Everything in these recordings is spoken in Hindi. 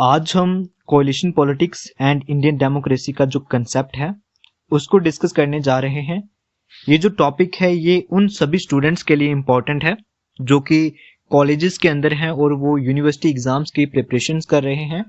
आज हम कोalition पॉलिटिक्स एंड इंडियन डेमोक्रेसी का जो कंसेप्ट है उसको डिस्कस करने जा रहे हैं। ये जो टॉपिक है ये उन सभी स्टूडेंट्स के लिए इम्पोर्टेंट है जो कि कॉलेजेस के अंदर हैं और वो यूनिवर्सिटी एग्जाम्स की प्रिपरेशंस कर रहे हैं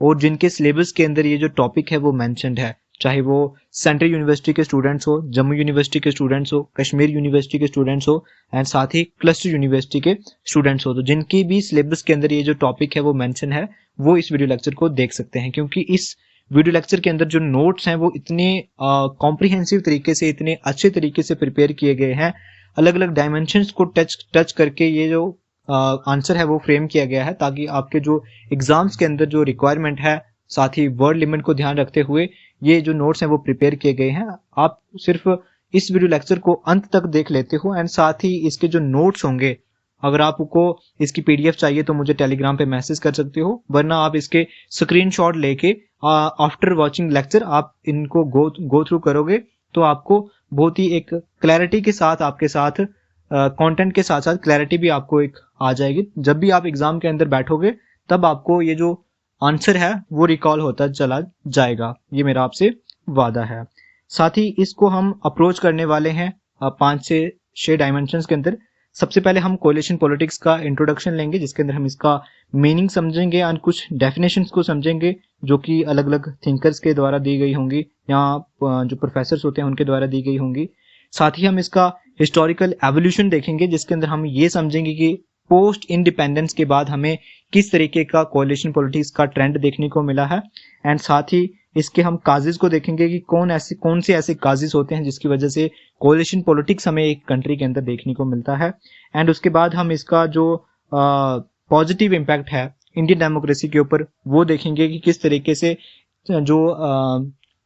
और जिनके सिलेबस के अंदर ये जो टॉपिक है वो मेंशन्ड है, चाहे वो सेंट्रल यूनिवर्सिटी के स्टूडेंट्स हो, जम्मू यूनिवर्सिटी के स्टूडेंट्स हो, कश्मीर यूनिवर्सिटी के स्टूडेंट्स हो एंड साथ ही क्लस्टर यूनिवर्सिटी के स्टूडेंट्स हो। तो जिनकी भी सिलेबस के अंदर ये जो टॉपिक है वो मेंशन है वो इस वीडियो लेक्चर को देख सकते हैं, क्योंकि इस वीडियो लेक्चर के अंदर जो नोट्स हैं वो इतने कॉम्प्रिहेंसिव तरीके से, इतने अच्छे तरीके से प्रिपेयर किए गए हैं, अलग अलग डायमेंशंस को टच करके ये जो आंसर है वो फ्रेम किया गया है ताकि आपके जो एग्जाम्स के अंदर जो रिक्वायरमेंट है, साथ ही वर्ड लिमिट को ध्यान रखते हुए ये जो नोट्स हैं वो प्रिपेयर किए गए हैं। आप सिर्फ इस वीडियो लेक्चर को अंत तक देख लेते हो एंड साथ ही इसके जो नोट्स होंगे, अगर आपको इसकी पीडीएफ चाहिए तो मुझे टेलीग्राम पे मैसेज कर सकते हो, वरना आप इसके स्क्रीनशॉट लेके आफ्टर वॉचिंग लेक्चर आप इनको गो थ्रू करोगे तो आपको बहुत ही एक क्लैरिटी के साथ, आपके साथ कंटेंट के साथ साथ क्लैरिटी भी आपको एक आ जाएगी। जब भी आप एग्जाम के अंदर बैठोगे तब आपको ये जो आंसर है वो रिकॉल होता चला जाएगा, ये मेरा आपसे वादा है। साथ ही इसको हम अप्रोच करने वाले हैं 5 से 6 डायमेंशंस के अंदर। सबसे पहले हम कोalition पॉलिटिक्स का इंट्रोडक्शन लेंगे जिसके अंदर हम इसका मीनिंग समझेंगे और कुछ डेफिनेशंस को समझेंगे जो कि अलग अलग थिंकर्स के द्वारा दी गई होंगी या जो प्रोफेसर्स होते हैं उनके द्वारा दी गई होंगी। साथ ही हम इसका हिस्टोरिकल एवोल्यूशन देखेंगे जिसके अंदर हम ये समझेंगे कि पोस्ट इंडिपेंडेंस के बाद हमें किस तरीके का कोalition पॉलिटिक्स का ट्रेंड देखने को मिला है एंड साथ ही इसके हम काजेज को देखेंगे कि कौन से ऐसे काजेज होते हैं जिसकी वजह से कोalition पॉलिटिक्स हमें एक कंट्री के अंदर देखने को मिलता है। एंड उसके बाद हम इसका जो पॉजिटिव इम्पैक्ट है इंडियन डेमोक्रेसी के ऊपर वो देखेंगे कि किस तरीके से जो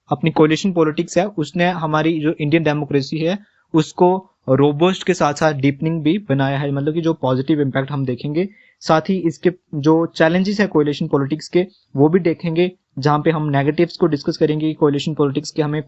अपनी कोalition पॉलिटिक्स है उसने हमारी जो इंडियन डेमोक्रेसी है उसको रोबस्ट के साथ साथ डीपनिंग भी बनाया है, मतलब कि जो पॉजिटिव इम्पैक्ट हम देखेंगे। साथ ही इसके जो चैलेंजेस है कोalition पॉलिटिक्स के वो भी देखेंगे, जहां पे हम नेगेटिव्स को डिस्कस करेंगे कि कोalition पॉलिटिक्स के हमें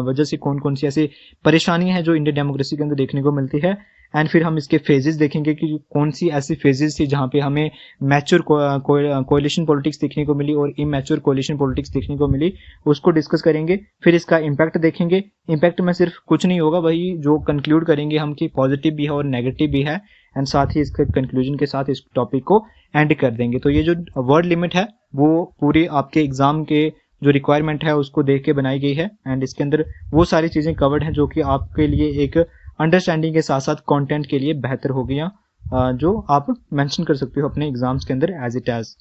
वजह से कौन कौन सी ऐसी परेशानियां हैं जो इंडियन डेमोक्रेसी के अंदर देखने को मिलती है। एंड फिर हम इसके फेजेस देखेंगे कि कौन सी ऐसी फेजेस थी जहां पे हमें मैच्योर कोalition पॉलिटिक्स देखने को मिली और इमैच्योर कोalition पॉलिटिक्स देखने को मिली, उसको डिस्कस करेंगे। फिर इसका इम्पैक्ट देखेंगे। इम्पैक्ट में सिर्फ कुछ नहीं होगा, वही जो कंक्लूड करेंगे हम कि पॉजिटिव भी है और नेगेटिव भी है एंड साथ ही इसके कंक्लूजन के साथ इस टॉपिक को एंड कर देंगे। तो ये जो वर्ड लिमिट है वो पूरी आपके एग्जाम के जो रिक्वायरमेंट है उसको देख के बनाई गई है एंड इसके अंदर वो सारी चीजें कवर्ड हैं जो कि आपके लिए एक अंडरस्टैंडिंग के साथ साथ कंटेंट के लिए बेहतर हो गया, जो आप मेंशन कर सकते हो अपने एग्जाम्स के अंदर एज इट एज।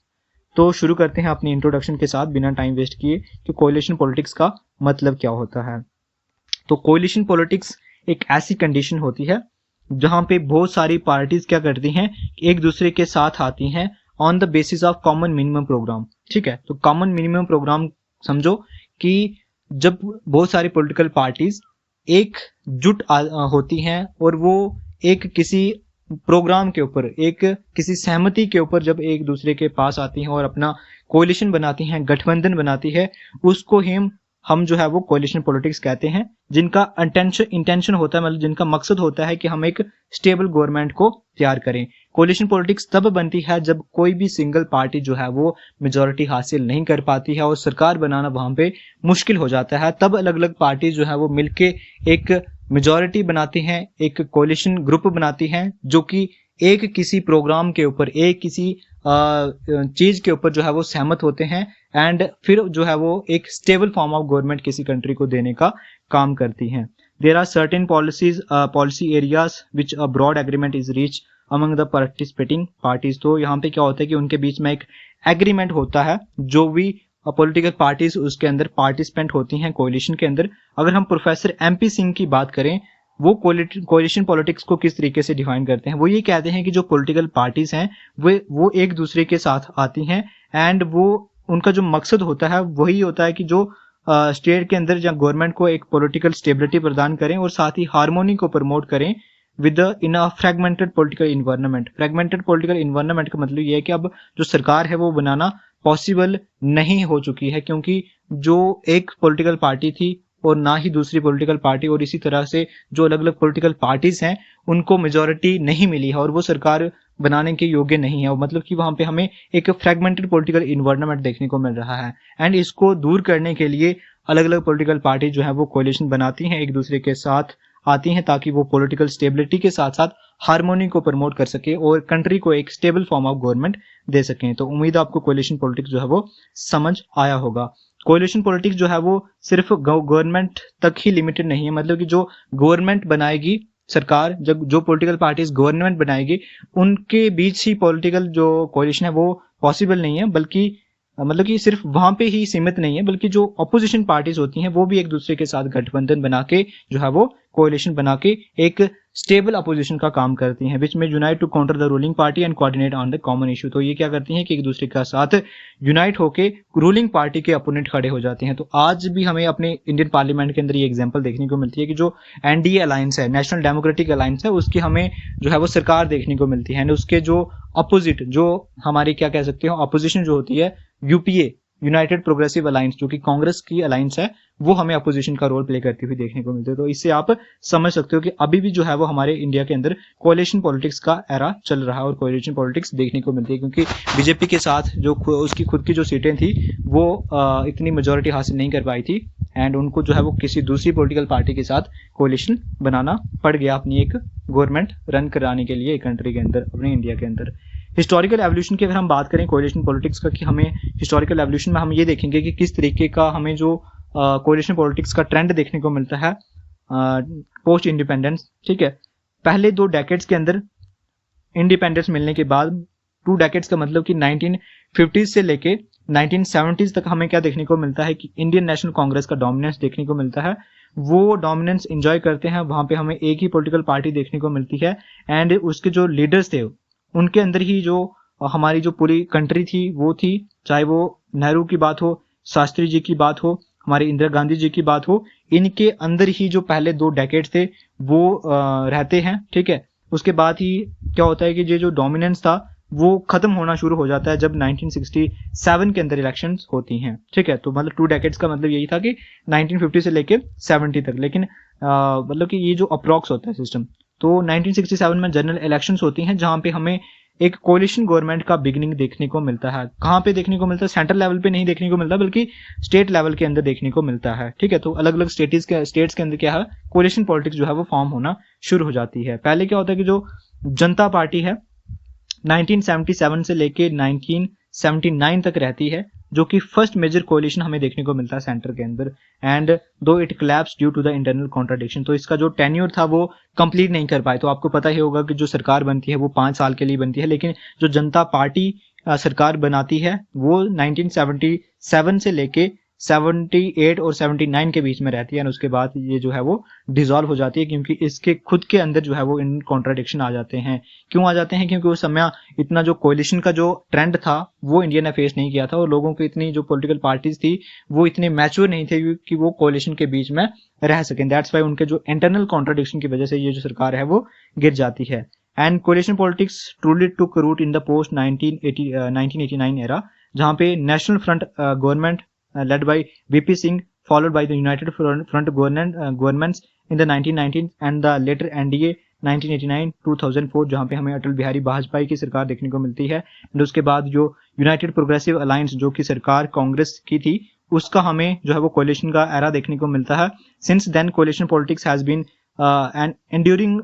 तो शुरू करते हैं अपनी इंट्रोडक्शन के साथ बिना टाइम वेस्ट किए कि कोalition पॉलिटिक्स का मतलब क्या होता है। तो कोalition पॉलिटिक्स एक ऐसी कंडीशन होती है जहां पे बहुत सारी पार्टीज क्या करती हैं, एक दूसरे के साथ आती हैं on the basis of common minimum programme. ठीक है, तो कॉमन मिनिमम प्रोग्राम समझो कि जब बहुत सारी पॉलिटिकल पार्टीज एकजुट होती हैं और वो एक किसी प्रोग्राम के ऊपर, एक किसी सहमति के ऊपर जब एक दूसरे के पास आती हैं और अपना कोalition बनाती हैं, गठबंधन बनाती है, उसको हम जो है वो कोalition पॉलिटिक्स कहते हैं, जिनका इंटेंशन होता है, मतलब जिनका मकसद होता है कि हम एक स्टेबल गवर्नमेंट को तैयार करें। कोalition पॉलिटिक्स तब बनती है जब कोई भी सिंगल पार्टी जो है वो मेजॉरिटी हासिल नहीं कर पाती है और सरकार बनाना वहां पे मुश्किल हो जाता है। तब अलग अलग पार्टी जो है वो मिलके एक मेजॉरिटी बनाती हैं, एक कोalition ग्रुप बनाती हैं जो कि एक किसी प्रोग्राम के ऊपर, एक किसी चीज के ऊपर जो है वो सहमत होते हैं एंड फिर जो है वो एक स्टेबल फॉर्म ऑफ गवर्नमेंट किसी कंट्री को देने का काम करती हैं। There are certain policy areas which a broad agreement is reach among the participating parties. तो यहाँ पे क्या होता है कि उनके बीच में एक एग्रीमेंट होता है, जो भी पॉलिटिकल पार्टीज उसके अंदर पार्टिसिपेंट होती हैं कोalition के अंदर। अगर हम प्रोफेसर MP सिंह की बात करें, वो कोalition पॉलिटिक्स को किस तरीके से डिफाइन करते हैं, वो ये कहते हैं कि जो पॉलिटिकल पार्टीज हैं वो एक दूसरे के साथ आती हैं एंड वो उनका जो मकसद होता है वही होता है कि जो स्टेट के अंदर या गवर्नमेंट को एक पॉलिटिकल स्टेबिलिटी प्रदान करें और साथ ही हार्मोनी को प्रमोट करें with in a fragmented political environment. Fragmented political environment का मतलब ये है कि अब जो सरकार है वो बनाना पॉसिबल नहीं हो चुकी है, क्योंकि जो एक पॉलिटिकल पार्टी थी और ना ही दूसरी पॉलिटिकल पार्टी, और इसी तरह से जो अलग अलग पॉलिटिकल पार्टीज हैं उनको मेजॉरिटी नहीं मिली है और वो सरकार बनाने के योग्य नहीं है, मतलब कि वहां पे हमें एक फ्रेगमेंटेड पॉलिटिकल इन्वायरमेंट देखने को मिल रहा है। एंड इसको दूर करने के लिए अलग अलग पॉलिटिकल पार्टी जो है वो कोलिशन बनाती हैं, एक दूसरे के साथ आती हैं, ताकि वो पॉलिटिकल स्टेबिलिटी के साथ साथ हार्मोनी को प्रमोट कर सके और कंट्री को एक स्टेबल फॉर्म ऑफ गवर्नमेंट दे सकें। तो उम्मीद है आपको कोलिशन पॉलिटिक्स जो है वो समझ आया होगा। कोलिशन पॉलिटिक्स जो है वो सिर्फ गवर्नमेंट तक ही लिमिटेड नहीं है, मतलब कि जो गवर्नमेंट बनाएगी सरकार, जब जो पॉलिटिकल पार्टीज गवर्नमेंट बनाएगी उनके बीच ही पॉलिटिकल जो कोलिशन है वो पॉसिबल नहीं है, बल्कि मतलब कि सिर्फ वहां पे ही सीमित नहीं है, बल्कि जो ऑपोजिशन पार्टीज होती हैं वो भी एक दूसरे के साथ गठबंधन बना के जो है वो कोalition बना के एक स्टेबल अपोजिशन का काम करती हैं, विच में unite to counter the ruling party and coordinate on the common issue. तो ये क्या करती हैं कि एक दूसरे के साथ यूनाइट होके रूलिंग पार्टी के अपोनेंट खड़े हो जाते हैं। तो आज भी हमें अपने इंडियन पार्लियामेंट के अंदर ये एग्जांपल देखने को मिलती है कि जो एनडीए अलायंस है, नेशनल डेमोक्रेटिक अलायंस है, उसकी हमें जो है वो सरकार देखने को मिलती है। एंड उसके जो अपोजिट, जो हमारी क्या कह सकते हो अपोजिशन जो होती है, यूपीए यूनाइटेड प्रोग्रेसिव अलायंस, जो कि कांग्रेस की अलायंस है, वो हमें अपोजिशन का रोल प्ले करती हुई देखने को मिलती है। तो इससे आप समझ सकते हो कि अभी भी जो है वो हमारे इंडिया के अंदर कोalition पॉलिटिक्स का एरा चल रहा है और कोalition पॉलिटिक्स देखने को मिलती है, क्योंकि बीजेपी के साथ जो उसकी खुद की जो सीटें थी वो इतनी मेजोरिटी हासिल नहीं कर पाई थी, एंड उनको जो है वो किसी दूसरी पॉलिटिकल पार्टी के साथ कोalition बनाना पड़ गया अपनी एक गवर्नमेंट रन कराने के लिए कंट्री के अंदर, अपने इंडिया के अंदर। हिस्टोरिकल एवोल्यूशन की अगर हम बात करें कोalition पॉलिटिक्स का, कि हमें हिस्टोरिकल एवोल्यूशन में हम ये देखेंगे कि किस तरीके का हमें जो कोalition पॉलिटिक्स का ट्रेंड देखने को मिलता है पोस्ट इंडिपेंडेंस। ठीक है, पहले 2 डेकेड्स के अंदर इंडिपेंडेंस मिलने के बाद, 2 डेकेड्स का मतलब कि 1950s से लेके 1970s तक हमें क्या देखने को मिलता है कि इंडियन नेशनल कांग्रेस का डोमिनेंस देखने को मिलता है। वो डोमिनेंस एंजॉय करते हैं, वहां पे हमें एक ही पॉलिटिकल पार्टी देखने को मिलती है, एंड उसके जो लीडर्स थे उनके अंदर ही जो हमारी जो पूरी कंट्री थी वो थी, चाहे वो नेहरू की बात हो, शास्त्री जी की बात हो, हमारी इंदिरा गांधी जी की बात हो, इनके अंदर ही जो पहले 2 डेकेड थे वो रहते हैं। ठीक है, उसके बाद ही क्या होता है कि ये जो डोमिनेंस था वो खत्म होना शुरू हो जाता है जब 1967 के अंदर इलेक्शंस होती हैं। ठीक है, तो मतलब 2 डेकेड्स का मतलब यही था कि 1950 से लेके 70 तक, लेकिन मतलब कि ये जो अप्रॉक्स होता है सिस्टम, तो 1967 में जनरल इलेक्शंस होती हैं जहां पे हमें एक कोalition गवर्नमेंट का बिगिनिंग देखने को मिलता है। कहां पे देखने को मिलता है? सेंट्रल लेवल पे नहीं देखने को मिलता, बल्कि स्टेट लेवल के अंदर देखने को मिलता है। ठीक है, तो अलग अलग स्टेट्स के अंदर क्या है, कोalition पॉलिटिक्स जो है वो फॉर्म होना शुरू हो जाती है। पहले क्या होता है कि जो जनता पार्टी है 1977 से लेके 1979 तक रहती है, जो कि फर्स्ट मेजर कोalition हमें देखने को मिलता है सेंटर के अंदर, and though it collapse due to the internal contradiction. तो इसका जो टेन्योर था वो कंप्लीट नहीं कर पाए। तो आपको पता ही होगा कि जो सरकार बनती है वो 5 साल के लिए बनती है, लेकिन जो जनता पार्टी सरकार बनाती है वो 1977 से लेके 78 और 79 के बीच में रहती है, और उसके बाद ये जो है वो डिसॉल्व हो जाती है, क्योंकि इसके खुद के अंदर जो है वो इन कॉन्ट्राडिक्शन आ जाते हैं। क्यों आ जाते हैं? क्योंकि उस समय इतना जो कोalition का जो ट्रेंड था वो इंडिया ने फेस नहीं किया था, और लोगों की इतनी जो पॉलिटिकल पार्टीज थी वो इतने मैच्योर नहीं थे कि वो कोalition के बीच में रह सकें। दैट्स वाई उनके जो इंटरनल कॉन्ट्राडिक्शन की वजह से ये जो सरकार है वो गिर जाती है। And coalition politics truly took root in the post 1989 era, जहां पे national front government led by VP Singh, followed by the United Front governments in the 1990s and the later NDA 1989-2004, जहां पे हमें अटल बिहारी वाजपेयी की सरकार देखने को मिलती है। और उसके बाद जो यूनाइटेड प्रोग्रेसिव अलायंस, जो कि सरकार कांग्रेस की थी, उसका हमें जो है वो कोalition का एरा देखने को मिलता है। Since then coalition politics has been an enduring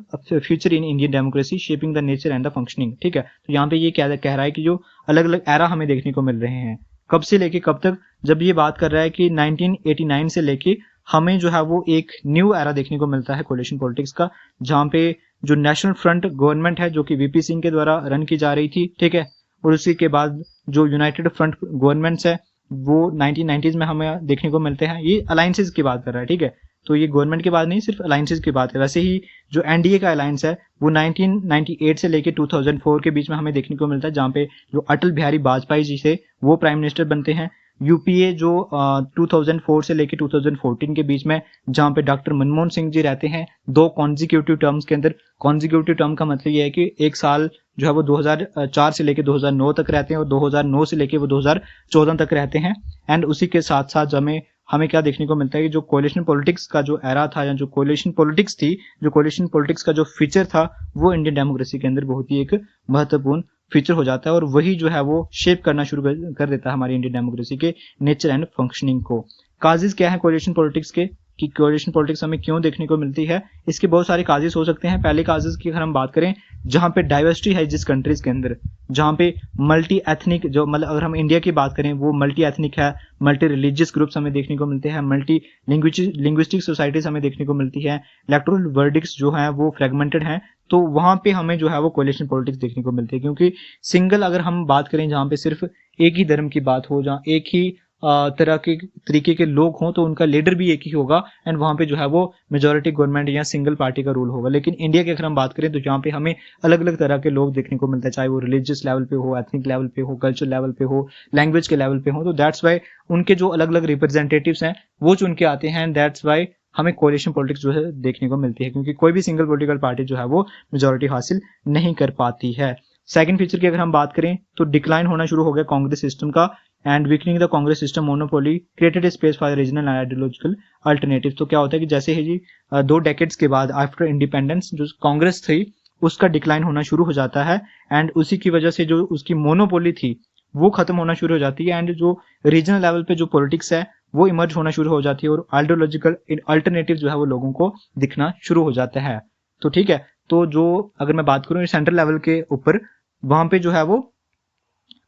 future in Indian democracy, shaping the nature and the functioning। ठीक है, तो यहाँ पे ये कह रहा है कि जो अलग अलग एरा हमें देखने को मिल रहे हैं, कब से लेके कब तक, जब ये बात कर रहा है कि 1989 से लेके हमें जो है वो एक न्यू एरा देखने को मिलता है कोalition पॉलिटिक्स का, जहां पे जो नेशनल फ्रंट गवर्नमेंट है जो कि वीपी सिंह के द्वारा रन की जा रही थी। ठीक है, और उसी के बाद जो यूनाइटेड फ्रंट गवर्नमेंट्स है वो 1990s में हमें देखने को मिलते हैं। ये अलायंसेज की बात कर रहा है। ठीक है, तो ये गवर्नमेंट की बात नहीं, सिर्फ अलायंसेज की बात है। वैसे ही जो एनडीए का अलायंस है वो 1998 से लेके 2004 के बीच में हमें देखने को मिलता है, जहां पे जो अटल बिहारी वाजपेयी जी से वो प्राइम मिनिस्टर बनते हैं। यूपीए जो 2004 से लेके 2014 के बीच में, जहां पे डॉक्टर मनमोहन सिंह जी रहते हैं 2 कॉन्जिक्यूटिव टर्म्स के अंदर। कॉन्जिक्यूटिव टर्म का मतलब ये है कि एक साल जो है वो 2004 से लेके 2009 तक रहते हैं, और 2009 से लेके वो 2014 तक रहते हैं। एंड उसी के साथ साथ हमें हमें क्या देखने को मिलता है कि जो कोलिशन पॉलिटिक्स का जो एरा था या जो कोलिशन पॉलिटिक्स थी, जो कोलिशन पॉलिटिक्स का जो फीचर था वो इंडियन डेमोक्रेसी के अंदर बहुत ही एक महत्वपूर्ण फीचर हो जाता है और वही जो है वो शेप करना शुरू कर देता है हमारी इंडियन डेमोक्रेसी के नेचर एंड फंक्शनिंग को। काजेस क्या है कोलिशन पॉलिटिक्स के, कि कोलिशन पॉलिटिक्स हमें क्यों देखने को मिलती है? इसके बहुत सारे काजेस हो सकते हैं। पहले काजेस की अगर हम बात करें, जहां पे डाइवर्सिटी है जिस कंट्रीज के अंदर, जहां पे मल्टी एथनिक, जो मतलब अगर हम इंडिया की बात करें वो मल्टी एथनिक है, मल्टी रिलीजियस ग्रुप्स हमें देखने को मिलते हैं, मल्टी लिंग्विस्टिक सोसाइटीज हमें देखने को मिलती है, इलेक्टोरल वर्डिक्ट्स जो हैं वो फ्रेगमेंटेड हैं, तो वहां पे हमें जो है वो कोलिशन पॉलिटिक्स देखने को मिलती है। क्योंकि सिंगल अगर हम बात करें जहां पे सिर्फ एक ही धर्म की बात हो, जहां एक ही तरह के तरीके के लोग हों, तो उनका लीडर भी एक ही होगा एंड वहां पे जो है वो मेजोरिटी गवर्नमेंट या सिंगल पार्टी का रूल होगा। लेकिन इंडिया की अगर हम बात करें तो जहाँ पे हमें अलग अलग तरह के लोग देखने को मिलते हैं, चाहे वो रिलीजियस लेवल पे हो, एथनिक लेवल पे हो, कल्चर लेवल पे हो, लैंग्वेज के लेवल पे हो, तो दैट्स वाई उनके जो अलग अलग रिप्रेजेंटेटिव्स हैं वो चुन के आते हैं एंड दैट्स वाई हमें कोलिशन पॉलिटिक्स जो है देखने को मिलती है, क्योंकि कोई भी सिंगल पॉलिटिकल पार्टी जो है वो मेजोरिटी हासिल नहीं कर पाती है। सेकंड फीचर की अगर हम बात करें तो डिक्लाइन होना शुरू हो गया कांग्रेस सिस्टम का and weakening the Congress system monopoly created space for regional and ideological alternative. तो क्या होता है कि जैसे ही जी 2 डेकेड्स के बाद आफ्टर इंडिपेंडेंस जो कांग्रेस थी उसका डिक्लाइन होना शुरू हो जाता है एंड उसी की वजह से जो उसकी मोनोपोली थी वो खत्म होना शुरू हो जाती है एंड जो रीजनल लेवल पे जो पॉलिटिक्स है वो इमर्ज होना शुरू हो जाती है और आइडियोलॉजिकल अल्टरनेटिव जो है वो लोगों को दिखना शुरू हो जाता है। तो ठीक है, तो जो अगर मैं बात करूं सेंट्रल लेवल के ऊपर, वहां पे जो है वो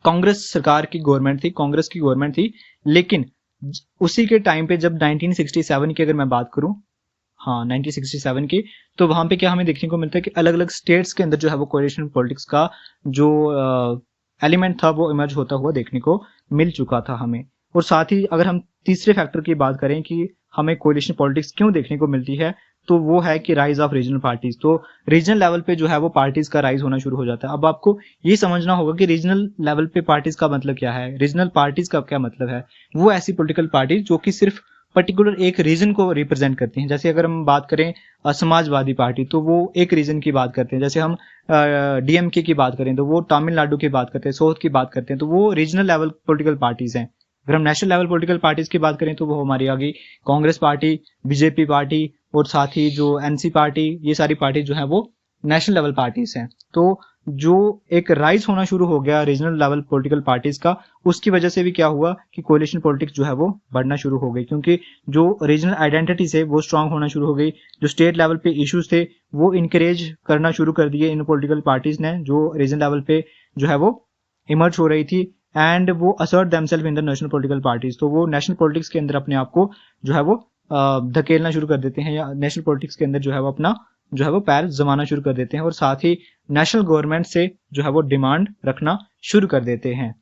कांग्रेस सरकार की गवर्नमेंट थी, कांग्रेस की गवर्नमेंट थी, लेकिन उसी के टाइम पे जब 1967 की अगर मैं बात करूं, हाँ 1967 की, तो वहां पे क्या हमें देखने को मिलता है कि अलग अलग स्टेट्स के अंदर जो है वो कोएलिशन पॉलिटिक्स का जो एलिमेंट था वो इमर्ज होता हुआ देखने को मिल चुका था हमें। और साथ ही अगर हम तीसरे फैक्टर की बात करें कि हमें कोएलिशन पॉलिटिक्स क्यों देखने को मिलती है, तो वो है कि राइज ऑफ रीजनल पार्टीज। तो रीजनल लेवल पे जो है वो पार्टीज का राइज होना शुरू हो जाता है। अब आपको ये समझना होगा कि रीजनल लेवल पे पार्टीज का मतलब क्या है, रीजनल पार्टीज का क्या मतलब है। वो ऐसी पॉलिटिकल पार्टीज जो कि सिर्फ पर्टिकुलर एक रीजन को रिप्रेजेंट करती हैं। जैसे अगर हम बात करें समाजवादी पार्टी, तो वो एक रीजन की बात करते हैं। जैसे हम डीएमके की बात करें तो वो तमिलनाडु की बात करते हैं, साउथ की बात करते हैं, तो वो रीजनल लेवल पॉलिटिकल पार्टीज हैं। अगर हम नेशनल लेवल पॉलिटिकल पार्टीज की बात करें तो वो हमारी आ गई कांग्रेस पार्टी, बीजेपी पार्टी और साथ ही जो एनसी पार्टी, ये सारी पार्टी जो है वो नेशनल लेवल पार्टीज हैं। तो जो एक राइज होना शुरू हो गया रीजनल लेवल पॉलिटिकल पार्टीज का, उसकी वजह से भी क्या हुआ कि कोलिशन पॉलिटिक्स जो है वो बढ़ना शुरू हो गई, क्योंकि जो रीजनल आइडेंटिटी है वो स्ट्रांग होना शुरू हो गई। जो स्टेट लेवल पे इश्यूज थे वो इनकरेज करना शुरू कर दिए इन पॉलिटिकल पार्टीज ने, जो रीजनल लेवल पे जो है वो इमर्ज हो रही थी एंड वो assert themselves in the national political parties. तो वो नेशनल पॉलिटिक्स के अंदर अपने आप को जो है वो धकेलना शुरू कर देते हैं, या नेशनल पॉलिटिक्स के अंदर जो है वो अपना जो है वो पैर जमाना शुरू कर देते हैं और साथ ही नेशनल गवर्नमेंट से जो है वो डिमांड रखना शुरू कर देते हैं।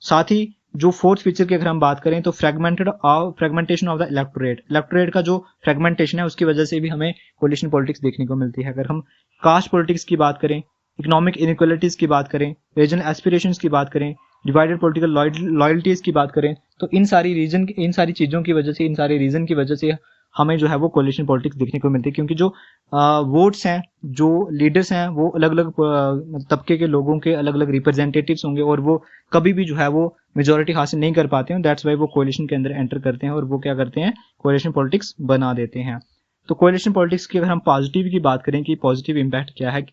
साथ ही जो फोर्थ फीचर की अगर हम बात करें तो फ्रेगमेंटेशन ऑफ द इलेक्टोरेट का जो फ्रेगमेंटेशन है उसकी वजह से भी हमें कोलिशन पॉलिटिक्स देखने को मिलती है। अगर हम कास्ट पॉलिटिक्स की बात करें, इकोनॉमिक इनइक्वालिटीज की बात करें, रीजनल एस्पिरेशंस की बात करें, डिवाइडेड पॉलिटिकल लॉयल्टीज की बात करें, तो इन सारी चीजों की वजह से, इन सारे रीजन की वजह से हमें जो है वो कोलिशन पॉलिटिक्स देखने को मिलती है। क्योंकि जो वोट्स हैं, जो लीडर्स हैं, वो अलग अलग तबके के लोगों के अलग अलग रिप्रेजेंटेटिव्स होंगे और वो कभी भी जो है वो मेजोरिटी हासिल नहीं कर पाते हैं। दैट्स वाई वो कोलिशन के अंदर एंटर करते हैं और वो क्या करते हैं, कोलिशन पॉलिटिक्स बना देते हैं। तो कोलिशन पॉलिटिक्स की अगर हम पॉजिटिव की बात करें कि पॉजिटिव इंपैक्ट क्या है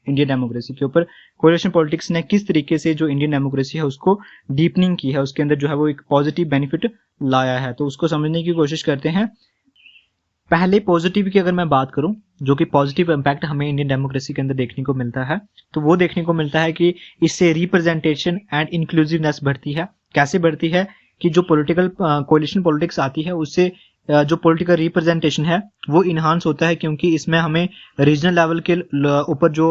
इंडियन डेमोक्रेसी के ऊपर, कोलिशन पॉलिटिक्स ने किस तरीके से जो इंडियन डेमोक्रेसी है उसको डीपनिंग की है, उसके अंदर जो है वो एक पॉजिटिव बेनिफिट लाया है, तो उसको समझने की कोशिश करते हैं। पहले पॉजिटिव की अगर मैं बात करूं, जो कि पॉजिटिव इंपैक्ट हमें इंडियन डेमोक्रेसी के अंदर देखने को मिलता है, तो वो देखने को मिलता है कि इससे रिप्रेजेंटेशन एंड इंक्लूसिवनेस बढ़ती है। कैसे बढ़ती है कि जो पॉलिटिकल कोलिशन पॉलिटिक्स आती है उससे जो पॉलिटिकल रिप्रेजेंटेशन है वो इन्हांस होता है, क्योंकि इसमें हमें रीजनल लेवल के ऊपर जो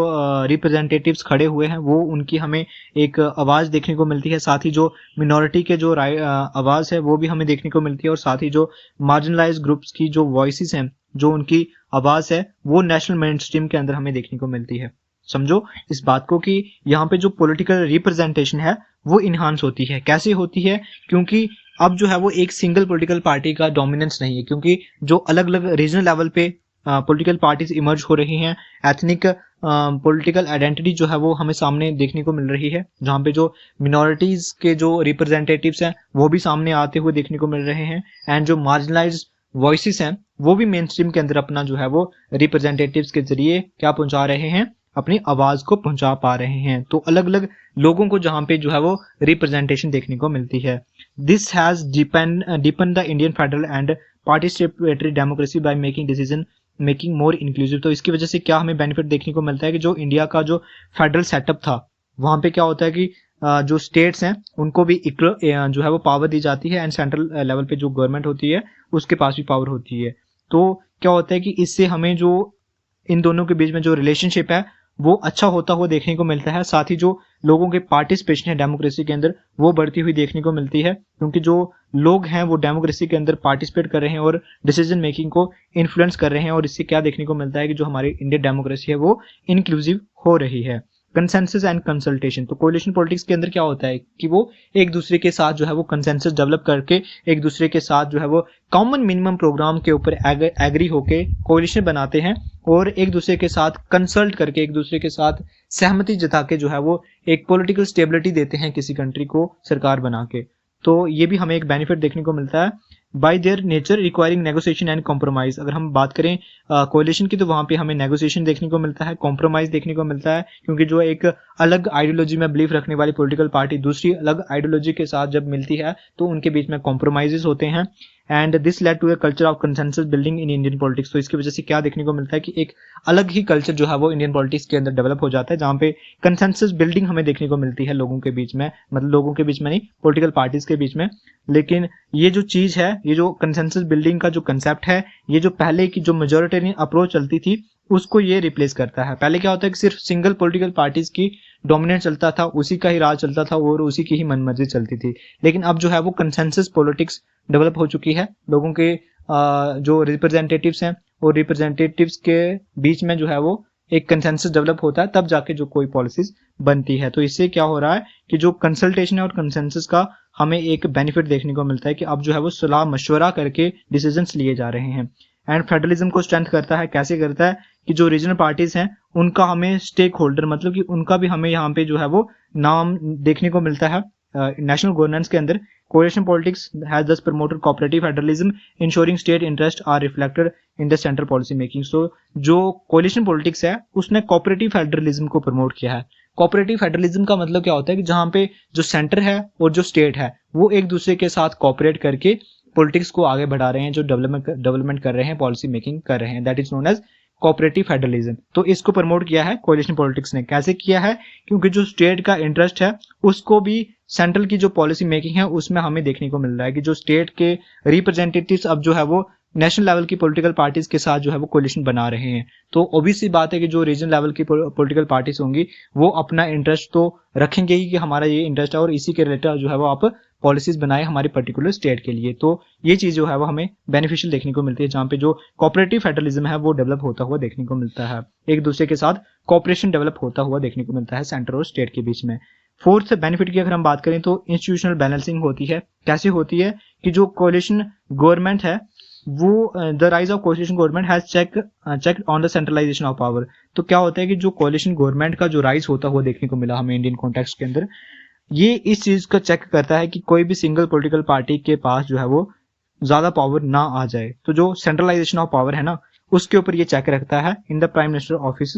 रिप्रेजेंटेटिव्स खड़े हुए हैं वो उनकी हमें एक आवाज देखने को मिलती है। साथ ही जो मिनॉरिटी के जो आवाज है वो भी हमें देखने को मिलती है और साथ ही जो मार्जिनलाइज ग्रुप्स की जो वॉइसेस हैं, जो उनकी आवाज है, वो नेशनल मेन स्ट्रीम के अंदर हमें देखने को मिलती है। समझो इस बात को कि यहाँ पे जो पॉलिटिकल रिप्रेजेंटेशन है वो इन्हांस होती है। कैसे होती है? क्योंकि अब जो है वो एक सिंगल पॉलिटिकल पार्टी का डोमिनेंस नहीं है, क्योंकि जो अलग अलग रीजनल लेवल पे पॉलिटिकल पार्टीज इमर्ज हो रही हैं, एथनिक पॉलिटिकल आइडेंटिटी जो है वो हमें सामने देखने को मिल रही है, जहाँ पे जो मिनॉरिटीज के जो रिप्रेजेंटेटिव्स हैं वो भी सामने आते हुए देखने को मिल रहे हैं, एंड जो मार्जिनलाइज्ड वॉइसेस हैं वो भी मेन स्ट्रीम के अंदर अपना जो है वो रिप्रेजेंटेटिव्स के जरिए क्या पहुंचा रहे हैं, अपनी आवाज को पहुंचा पा रहे हैं। तो अलग अलग लोगों को जहाँ पे जो है वो रिप्रेजेंटेशन देखने को मिलती है। This has deepen the Indian federal and participatory democracy by making decision making more inclusive. तो इसकी वजह से क्या हमें बेनिफिट देखने को मिलता है कि जो इंडिया का जो फेडरल सेटअप था वहां पे क्या होता है कि जो स्टेट्स हैं उनको भी जो है वो पावर दी जाती है, एंड सेंट्रल लेवल पे जो गवर्नमेंट होती है उसके पास भी पावर होती है। तो क्या होता है कि इससे हमें जो इन दोनों के बीच में जो रिलेशनशिप है वो अच्छा होता हुआ देखने को मिलता है। साथ ही जो लोगों के पार्टिसिपेशन है डेमोक्रेसी के अंदर वो बढ़ती हुई देखने को मिलती है, क्योंकि जो लोग हैं वो डेमोक्रेसी के अंदर पार्टिसिपेट कर रहे हैं और डिसीजन मेकिंग को इन्फ्लुएंस कर रहे हैं, और इससे क्या देखने को मिलता है कि जो हमारी इंडियन डेमोक्रेसी है वो इंक्लूसिव हो रही है। कंसेंसस एंड कंसल्टेशन, तो कोलिशन पॉलिटिक्स के अंदर क्या होता है कि वो एक दूसरे के साथ जो है वो कंसेंसस डेवलप करके एक दूसरे के साथ जो है वो कॉमन मिनिमम प्रोग्राम के ऊपर एग्री होके कोलिशन बनाते हैं, और एक दूसरे के साथ कंसल्ट करके एक दूसरे के साथ सहमति जता के जो है वो एक पॉलिटिकल स्टेबिलिटी देते हैं किसी कंट्री को सरकार बना के। तो ये भी हमें एक बेनिफिट देखने को मिलता है। Bye their nature requiring negotiation and compromise, अगर हम बात करें कोलिशन की तो वहां पे हमें नेगोशिएशन देखने को मिलता है, कॉम्प्रोमाइज देखने को मिलता है, क्योंकि जो एक अलग आइडियोलॉजी में बिलीव रखने वाली पॉलिटिकल पार्टी दूसरी अलग आइडियोलॉजी के साथ जब मिलती है तो उनके बीच में कॉम्प्रोमाइजेस होते हैं, and this led to a culture of consensus building in Indian politics. तो इसकी वजह से क्या देखने को मिलता है कि एक अलग ही कल्चर जो है वो इंडियन पॉलिटिक्स के अंदर डेवलप हो जाता है, जहाँ पे कंसेंसस बिल्डिंग हमें देखने को मिलती है लोगों के बीच में, मतलब लोगों के बीच में नहीं, पॉलिटिकल पार्टीज के बीच में। लेकिन ये जो चीज है, ये जो कंसेंसस बिल्डिंग का जो कंसेप्ट है, ये जो पहले की जो मेजोरिटेरियन अप्रोच चलती थी उसको ये रिप्लेस करता है। पहले क्या होता है कि सिर्फ सिंगल पॉलिटिकल पार्टीज की डोमिनेट चलता था, उसी का ही राज चलता था और उसी की ही मनमर्जी चलती थी। लेकिन अब जो है वो कंसेंसस पॉलिटिक्स डेवलप हो चुकी है, लोगों के जो रिप्रेजेंटेटिव्स हैं और रिप्रेजेंटेटिव्स के बीच में जो है वो एक कंसेंसस डेवलप होता है, तब जाके जो कोई पॉलिसीज बनती है। तो इससे क्या हो रहा है कि जो कंसल्टेशन है और कंसेंसस का हमें एक बेनिफिट देखने को मिलता है कि अब जो है वो सलाह मशवरा करके डिसीजंस लिए जा रहे हैं। एंड फेडरलिज्म को स्ट्रेंथ करता है, कैसे करता है कि जो रीजनल पार्टीज हैं उनका हमें स्टेक होल्डर, मतलब कि उनका भी हमें यहाँ पे जो है वो नाम देखने को मिलता है नेशनल गवर्नेंस के अंदर। Coalition politics has thus promoted cooperative federalism ensuring state interests are reflected in the central policy making। so जो कोएलिशन पॉलिटिक्स है उसने कोऑपरेटिव फेडरलिज्म को प्रमोट किया है। कोऑपरेटिव फेडरलिज्म का मतलब क्या होता है कि जहां पे जो सेंटर है और जो स्टेट है वो एक दूसरे के साथ कोऑपरेट करके पॉलिटिक्स को आगे बढ़ा रहे हैं, जो डेवलपमेंट कर रहे हैं, पॉलिसी मेकिंग कर रहे हैं, that is known as cooperative federalism. तो इसको प्रमोट किया है कोएलिशन पॉलिटिक्स ने। कैसे किया है? क्योंकि जो स्टेट का इंटरेस्ट है उसको भी सेंट्रल की जो पॉलिसी मेकिंग है उसमें हमें देखने को मिल रहा है कि जो स्टेट के रिप्रेजेंटेटिव्स अब जो है वो नेशनल लेवल की पॉलिटिकल पार्टीज के साथ जो है वो कोलिशन बना रहे हैं। तो ऑब्वियसली बात है कि जो रीजनल लेवल की पॉलिटिकल पार्टीज होंगी वो अपना इंटरेस्ट तो रखेंगे ही कि हमारा ये इंटरेस्ट है और इसी के रिलेटेड जो है वो आप पॉलिसीज बनाए हमारी पर्टिकुलर स्टेट के लिए। तो ये चीज जो है वो हमें बेनिफिशियल देखने को मिलती है, जहाँ पे जो कोऑपरेटिव फेडरलिज्म है वो डेवलप होता हुआ देखने को मिलता है, एक दूसरे के साथ कोऑपरेशन डेवलप होता हुआ देखने को मिलता है सेंटर और स्टेट के बीच में। फोर्थ बेनिफिट की अगर हम बात करें तो इंस्टीट्यूशनल बैलेंसिंग होती है। कैसे होती है कि जो कोलिशन गवर्नमेंट है वो the rise of coalition government has check on the centralisation of power. तो क्या होता है कि जो कोलिशन गवर्नमेंट का जो राइज होता हुआ देखने को मिला हमें इंडियन कॉन्टेक्स्ट के अंदर, ये इस चीज का चेक करता है कि कोई भी सिंगल पॉलिटिकल पार्टी के पास जो है वो ज्यादा पावर ना आ जाए। तो जो सेंट्रलाइजेशन ऑफ पावर है ना उसके ऊपर ये चेक रखता है in the prime minister office,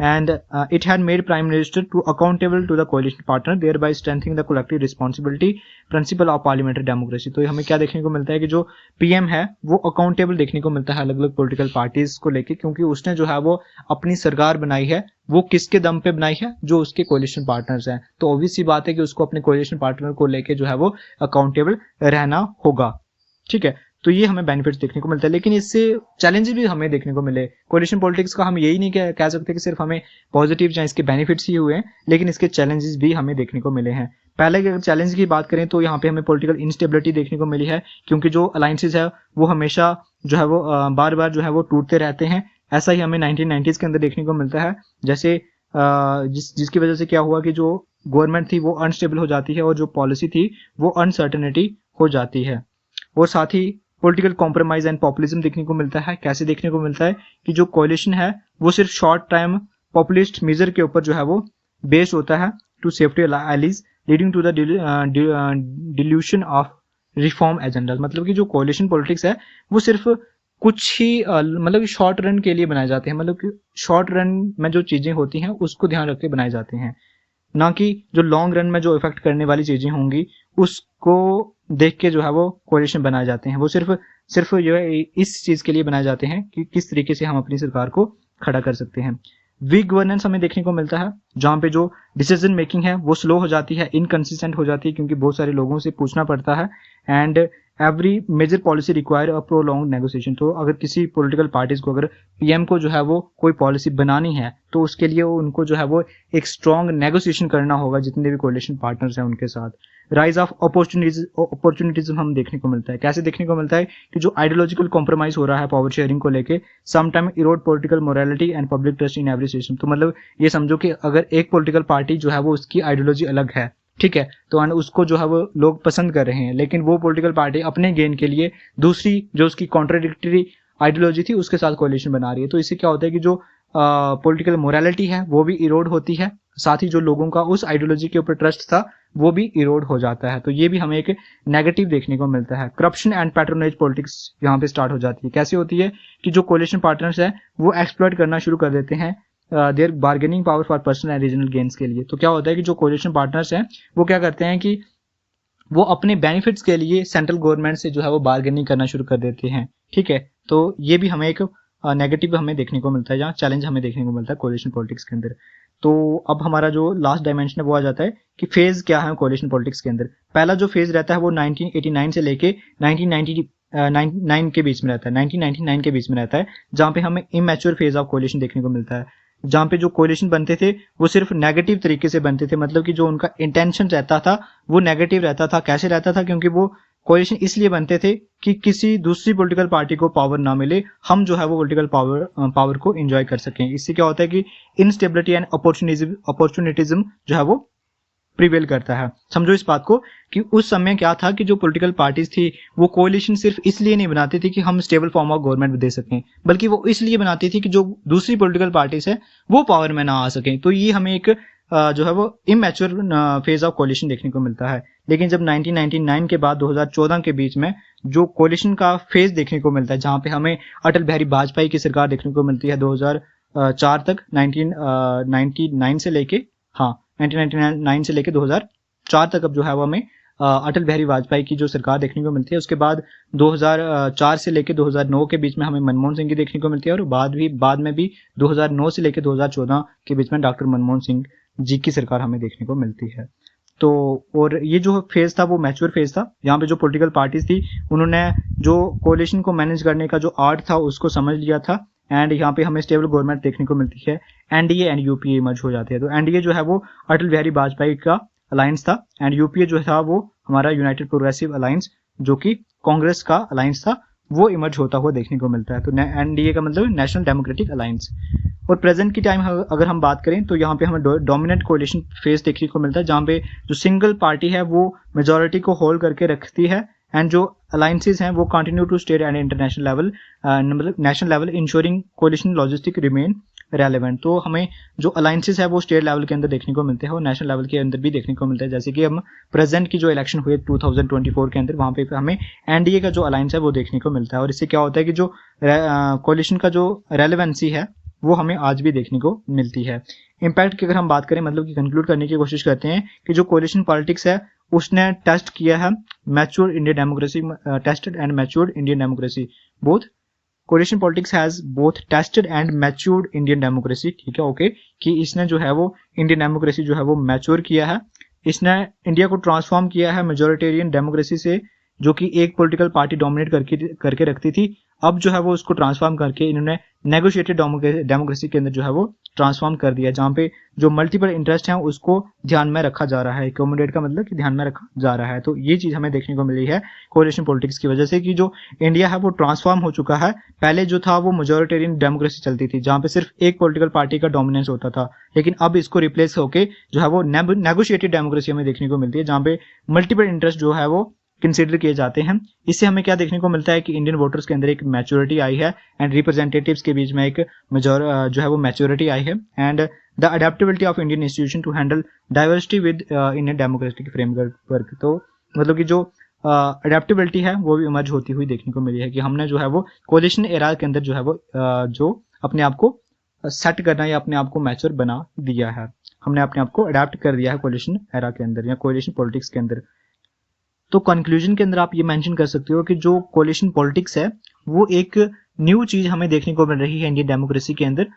and it had made prime minister to accountable to the coalition partner, thereby strengthening the collective responsibility principle of parliamentary democracy। तो हमें क्या देखने को मिलता है कि जो पीएम है वो अकाउंटेबल देखने को मिलता है अलग अलग पॉलिटिकल पार्टीज को लेके, क्योंकि उसने जो है वो अपनी सरकार बनाई है वो किसके दम पे बनाई है? जो उसके कोलिशन पार्टनर्स हैं। तो ऑब्वियस सी बात है कि उसको अपने कोलिशन पार्टनर को लेके जो है वो अकाउंटेबल रहना होगा। ठीक है, तो ये हमें बेनिफिट्स देखने को मिलता है, लेकिन इससे चैलेंजेस भी हमें देखने को मिले। कोलिशन पॉलिटिक्स का हम यही नहीं कह सकते कि सिर्फ हमें पॉजिटिव या इसके बेनिफिट्स ही हुए हैं, लेकिन इसके चैलेंजेस भी हमें देखने को मिले हैं। पहले अगर चैलेंज की बात करें तो यहाँ पे हमें पॉलिटिकल इंस्टेबिलिटी देखने को मिली है, क्योंकि जो अलायंसेज है वो हमेशा जो है वो बार बार जो है वो टूटते रहते हैं। ऐसा ही हमें 1990s के अंदर देखने को मिलता है, जैसे जिसकी वजह से क्या हुआ कि जो गवर्नमेंट थी वो अनस्टेबल हो जाती है और जो पॉलिसी थी वो अनसर्टेनिटी हो जाती है। और साथ ही पॉलिटिकल कॉम्प्रोमाइज एंड पॉपुलिज्म देखने को मिलता है। कैसे देखने को मिलता है कि जो कोलिशन है वो सिर्फ शॉर्ट टाइम पॉपुलिस्ट मेजर के ऊपर जो है वो बेस्ड होता है to safety allies leading to the dilution of reform agenda. मतलब कि जो कोalition पॉलिटिक्स है वो सिर्फ कुछ ही मतलब शॉर्ट रन के लिए बनाए जाते हैं, मतलब कि शॉर्ट रन में जो चीजें होती हैं उसको ध्यान रख के बनाए जाते हैं, ना कि जो लॉन्ग रन में जो इफेक्ट करने वाली चीजें होंगी उसको देख के जो है वो कोalition बनाए जाते हैं। वो सिर्फ जो है इस चीज के लिए बनाए जाते हैं कि किस तरीके से हम अपनी सरकार को खड़ा कर सकते हैं। वीक गवर्नेंस हमें देखने को मिलता है जहां पे जो डिसीजन मेकिंग है वो स्लो हो जाती है, इनकंसिस्टेंट हो जाती है, क्योंकि बहुत सारे लोगों से पूछना पड़ता है। And every major policy require a prolong negotiation. तो अगर किसी पॉलिटिकल पार्टीज को, अगर पीएम को जो है वो कोई पॉलिसी बनानी है तो उसके लिए उनको जो है वो एक स्ट्रॉन्ग नेगोशिएशन करना होगा जितने भी कोalition पार्टनर्स हैं उनके साथ। राइज ऑफ अपॉर्चुनिटीज हम देखने को मिलता है। कैसे देखने को मिलता है कि जो आइडियोलॉजिकल कॉम्प्रोमाइज हो रहा है पावर शेयरिंग को लेके, sometime Erode political morality and public trust in every system. तो मतलब ये समझो कि अगर एक पॉलिटिकल पार्टी जो है वो उसकी आइडियोलॉजी अलग है, ठीक है, तो उसको जो है वो लोग पसंद कर रहे हैं, लेकिन वो पॉलिटिकल पार्टी अपने गेन के लिए दूसरी जो उसकी कॉन्ट्राडिक्टरी आइडियोलॉजी थी उसके साथ कोalition बना रही है। तो इससे क्या होता है कि जो पॉलिटिकल मोरालिटी है वो भी इरोड होती है, साथ ही जो लोगों का उस आइडियोलॉजी के ऊपर ट्रस्ट था वो भी इरोड हो जाता है। तो ये भी हमें एक नेगेटिव देखने को मिलता है। करप्शन एंड पैट्रोनेज पॉलिटिक्स यहाँ पे स्टार्ट हो जाती है। कैसे होती है कि जो कोalition पार्टनर्स है वो एक्सप्लॉइट करना शुरू कर देते हैं their bargaining power for personal and regional gains के लिए। तो क्या होता है कि जो कोalition पार्टनर्स हैं वो क्या करते हैं कि वो अपने बेनिफिट्स के लिए सेंट्रल गवर्नमेंट से जो है वो बार्गेनिंग करना शुरू कर देते हैं, ठीक है। तो ये भी हमें एक नेगेटिव हमें देखने को मिलता है, जहाँ चैलेंज हमें देखने को मिलता है कोalition पॉलिटिक्स के अंदर। तो अब हमारा जो लास्ट डायमेंशन है वो आ जाता है कि फेज क्या है कोalition पॉलिटिक्स के अंदर। पहला जो फेज रहता है वो 1989 से लेके 1999 के बीच में रहता है, 1999 के बीच में रहता है, जहाँ पे हमें इमैच्योर फेज ऑफ कोalition देखने को मिलता है, जहाँ पे जो कोalition बनते थे वो सिर्फ नेगेटिव तरीके से बनते थे। मतलब कि जो उनका इंटेंशन रहता था वो नेगेटिव रहता था। कैसे रहता था? क्योंकि वो कोalition इसलिए बनते थे कि किसी दूसरी पॉलिटिकल पार्टी को पावर ना मिले, हम जो है वो पॉलिटिकल पावर को एंजॉय कर सकें। इससे क्या होता है कि इनस्टेबिलिटी एंड अपॉर्चुनिटिज्म जो है वो प्रिवेल करता है। समझो इस बात को कि उस समय क्या था कि जो पॉलिटिकल पार्टीज थी वो कोalition सिर्फ इसलिए नहीं बनाती थी कि हम स्टेबल फॉर्म ऑफ गवर्नमेंट दे सकें, बल्कि वो इसलिए बनाती थी कि जो दूसरी पॉलिटिकल पार्टीज है वो पावर में ना आ सकें। तो ये हमें एक जो है वो इमैच्योर फेज ऑफ कोalition देखने को मिलता है। लेकिन जब 1999 के बाद 2014 के बीच में जो कोalition का फेज देखने को मिलता है, जहां पे हमें अटल बिहारी वाजपेयी की सरकार देखने को मिलती है 2004 तक, 1999 से लेके 1999 से लेके 2004 तक अब जो है वो हमें अटल बिहारी वाजपेयी की जो सरकार देखने को मिलती है। उसके बाद 2004 से लेके 2009 के बीच में हमें मनमोहन सिंह की देखने को मिलती है, और बाद में भी 2009 से लेके 2014 के बीच में डॉक्टर मनमोहन सिंह जी की सरकार हमें देखने को मिलती है। तो और ये जो फेज था वो मैच्योर फेज था, यहाँ पे जो पॉलिटिकल पार्टीज थी उन्होंने जो कोalition को मैनेज करने का जो आर्ट था उसको समझ लिया था, एंड यहाँ पे हमें स्टेबल गवर्नमेंट देखने को मिलती है। एनडीए एंड यूपीए मर्ज हो जाते हैं। तो एनडीए जो है वो अटल बिहारी वाजपेयी का अलायंस था, एंड यूपीए जो था वो हमारा यूनाइटेड प्रोग्रेसिव अलायंस जो कि कांग्रेस का अलायंस था, वो इमर्ज होता हुआ देखने को मिलता है। तो एनडीए का मतलब नेशनल डेमोक्रेटिक अलायंस। और प्रेजेंट की टाइम अगर हम बात करें तो यहाँ पे हमें डोमिनेंट कोalition फेज देखने को मिलता है, जहाँ पे जो सिंगल पार्टी है वो मेजोरिटी को होल्ड करके रखती है, एंड जो अलायंसेस हैं वो continue to state and international level, मतलब national level, insuring coalition logistic remain relevant. तो हमें जो अलायंसेस है वो स्टेट लेवल के अंदर देखने को मिलते हैं और नेशनल लेवल के अंदर भी देखने को मिलता है। जैसे कि हम प्रेजेंट की जो इलेक्शन हुए 2024 के अंदर, वहां पे हमें एनडीए का जो अलायंस है वो देखने को मिलता है। और इससे क्या होता है कि जो कोalition का जो रेलेवेंसी है वो हमें आज भी देखने को मिलती है। इम्पैक्ट की अगर हम बात करें, मतलब कि कंक्लूड करने की कोशिश करते हैं कि जो कोalition पॉलिटिक्स है उसने टेस्ट किया है mature Indian democracy, tested and matured Indian democracy both. कोalition politics has both tested and matured Indian democracy, ठीक है, ओके, कि इसने जो है वो इंडियन डेमोक्रेसी जो है वो मैच्योर किया है। इसने इंडिया को ट्रांसफॉर्म किया है मेजोरिटेरियन डेमोक्रेसी से, जो कि एक पॉलिटिकल पार्टी डोमिनेट करके रखती थी। अब जो है वो उसको ट्रांसफॉर्म करके इन्होंने नेगोशिएटेड डेमोक्रेसी के अंदर जो है वो ट्रांसफॉर्म कर दिया, जहाँ पे जो मल्टीपल इंटरेस्ट हैं उसको ध्यान में रखा जा रहा है। एकोमोडेट का मतलब कि ध्यान में रखा जा रहा है। तो ये चीज हमें देखने को मिली है कोalition पॉलिटिक्स की वजह से, कि जो इंडिया है वो ट्रांसफॉर्म हो चुका है। पहले जो था वो मेजोरिटेरियन डेमोक्रेसी चलती थी, जहाँ पे सिर्फ एक पॉलिटिकल पार्टी का डोमिनेंस होता था, लेकिन अब इसको रिप्लेस होके जो है वो नेगोशिएटेड डेमोक्रेसी हमें देखने को मिलती है, जहाँ पे मल्टीपल इंटरेस्ट जो है वो कंसीडर किए जाते हैं। इससे हमें क्या देखने को मिलता है कि इंडियन वोटर्स के अंदर एक मैच्योरिटी आई है एंड रिप्रेजेंटेटिव्स के बीच में एक जो है वो मैच्योरिटी आई है and the adaptability of Indian institution to handle diversity with Indian democratic framework. तो मतलब कि जो अडेप्टेबिलिटी है वो भी इमर्ज होती हुई देखने को मिली है कि हमने जो है वो कोलिशन एरा के अंदर जो है वो जो अपने आप को सेट करना या अपने आप को मैच्योर बना दिया है, हमने अपने आप को अडेप्ट कर दिया है कोलिशन एरा के अंदर या कोलिशन पॉलिटिक्स के अंदर। तो कंक्लूजन के अंदर आप ये मेंशन कर सकते हो कि जो कोलिशन पॉलिटिक्स है वो एक न्यू चीज हमें देखने को मिल रही है इंडियन डेमोक्रेसी के अंदर।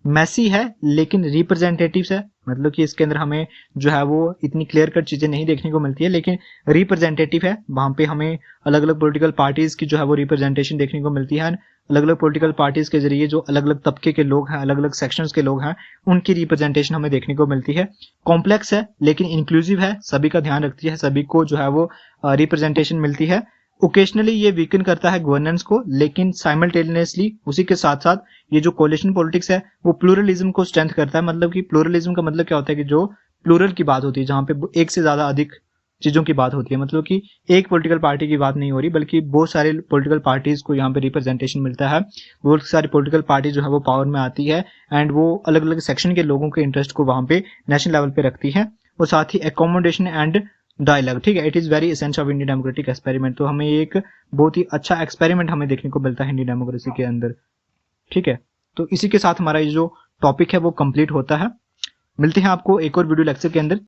मैसी है लेकिन रिप्रेजेंटेटिव्स है, मतलब कि इसके अंदर हमें जो है वो इतनी क्लियर कट चीजें नहीं देखने को मिलती है, लेकिन रिप्रेजेंटेटिव है। वहां पे हमें अलग अलग पॉलिटिकल पार्टीज की जो है वो रिप्रेजेंटेशन देखने को मिलती है। अलग अलग पॉलिटिकल पार्टीज के जरिए जो अलग अलग तबके के लोग हैं, अलग अलग सेक्शंस के लोग हैं, उनकी रिप्रेजेंटेशन हमें देखने को मिलती है। कॉम्प्लेक्स है लेकिन इंक्लूसिव है, सभी का ध्यान रखती है, सभी को जो है वो रिप्रेजेंटेशन मिलती है। ओकेशनली ये वीकन करता है गवर्नेंस को, लेकिन साइमल्टेनियसली उसी के साथ साथ ये जो कोलिशन पॉलिटिक्स है वो प्लूरलिज्म को स्ट्रेंथ करता है। मतलब कि प्लूरलिज्म का मतलब क्या होता है कि जो प्लूरल की बात होती है, जहां पे एक से ज्यादा अधिक चीजों की बात होती है, मतलब कि एक पॉलिटिकल पार्टी की बात नहीं हो रही बल्कि बहुत सारे पॉलिटिकल पार्टीज को यहाँ पे रिप्रेजेंटेशन मिलता है। बहुत सारी पॉलिटिकल पार्टी जो है वो पावर में आती है एंड वो अलग अलग सेक्शन के लोगों के इंटरेस्ट को वहां पे नेशनल लेवल पे रखती है, और साथ ही एकोमोडेशन एंड डायलॉग। ठीक है, it is very essential of Indian democratic experiment. तो हमें एक बहुत ही अच्छा एक्सपेरिमेंट हमें देखने को मिलता है इंडियन डेमोक्रेसी के अंदर। ठीक है, तो इसी के साथ हमारा ये जो टॉपिक है वो कंप्लीट होता है। मिलते हैं आपको एक और वीडियो लेक्चर के अंदर।